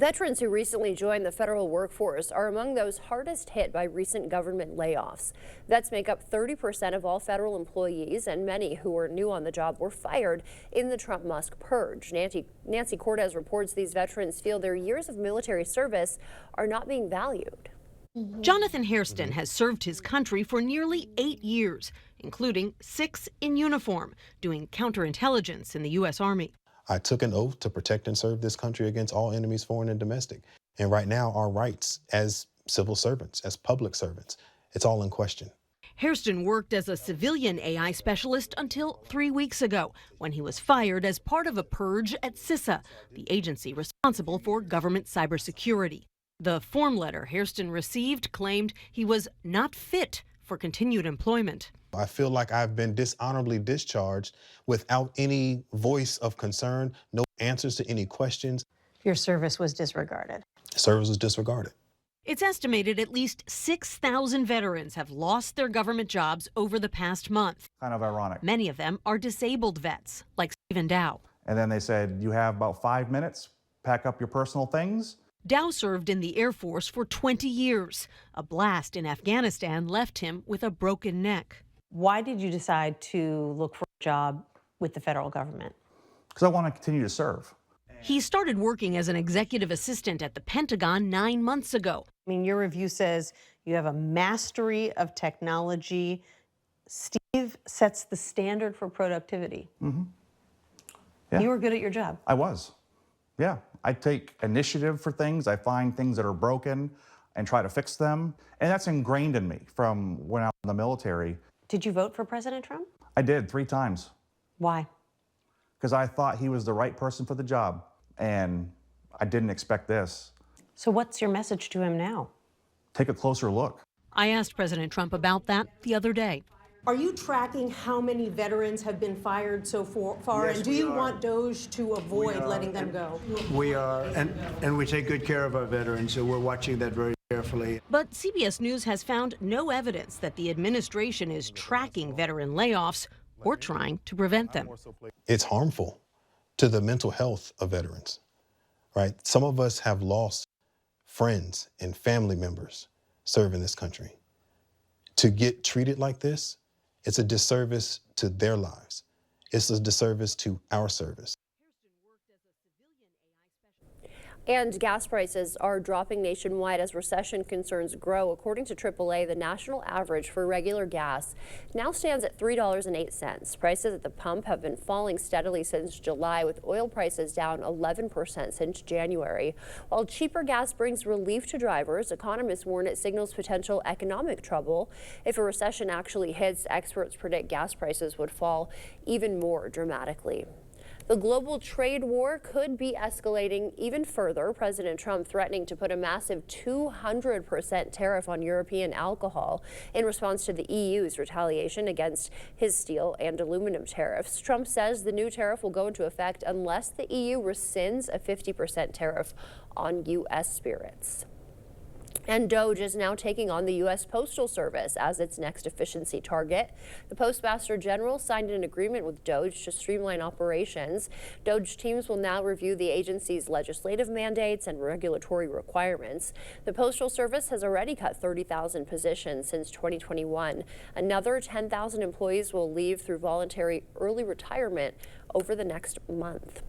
Veterans who recently joined the federal workforce are among those hardest hit by recent government layoffs. Vets make up 30% of all federal employees, and many who were new on the job were fired in the Trump-Musk purge. Nancy Cortez reports these veterans feel their years of military service are not being valued. Jonathan Hairston has served his country for nearly 8 years, including 6 in uniform, doing counterintelligence in the U.S. Army. I took an oath to protect and serve this country against all enemies, foreign and domestic. And right now, our rights as civil servants, as public servants, it's all in question. Hairston worked as a civilian AI specialist until 3 weeks ago, when he was fired as part of a purge at CISA, the agency responsible for government cybersecurity. The form letter Hairston received claimed he was not fit for continued employment. I feel like I've been dishonorably discharged without any voice of concern, no answers to any questions. Your service was disregarded. Service was disregarded. It's estimated at least 6,000 veterans have lost their government jobs over the past month. Kind of ironic. Many of them are disabled vets, like Stephen Dow. And then they said, you have about 5 minutes, pack up your personal things. Dow served in the Air Force for 20 years. A blast in Afghanistan left him with a broken neck. Why did you decide to look for a job with the federal government? Because I want to continue to serve. He started working as an executive assistant at the Pentagon 9 months ago. I mean, your review says you have a mastery of technology. Steve sets the standard for productivity. Yeah. You were good at your job. I was. Yeah. I take initiative for things. I find things that are broken and try to fix them. And that's ingrained in me from when I was in the military. Did you vote for President Trump? I did 3 times. Why? Because I thought he was the right person for the job. And I didn't expect this. So what's your message to him now? Take a closer look. I asked President Trump about that the other day. Are you tracking how many veterans have been fired so far? Yes, and do you want DOJ to avoid letting them go? We are, and we take good care of our veterans, so we're watching that very carefully. But CBS News has found no evidence that the administration is tracking veteran layoffs or trying to prevent them. It's harmful to the mental health of veterans, right? Some of us have lost friends and family members serving this country. To get treated like this, it's a disservice to their lives. It's a disservice to our service. And gas prices are dropping nationwide as recession concerns grow. According to AAA, the national average for regular gas now stands at $3.08. Prices at the pump have been falling steadily since July, with oil prices down 11% since January. While cheaper gas brings relief to drivers, economists warn it signals potential economic trouble. If a recession actually hits, experts predict gas prices would fall even more dramatically. The global trade war could be escalating even further. President Trump threatening to put a massive 200% tariff on European alcohol in response to the EU's retaliation against his steel and aluminum tariffs. Trump says the new tariff will go into effect unless the EU rescinds a 50% tariff on U.S. spirits. And DOJ is now taking on the U.S. Postal Service as its next efficiency target. The Postmaster General signed an agreement with DOJ to streamline operations. DOJ teams will now review the agency's legislative mandates and regulatory requirements. The Postal Service has already cut 30,000 positions since 2021. Another 10,000 employees will leave through voluntary early retirement over the next month.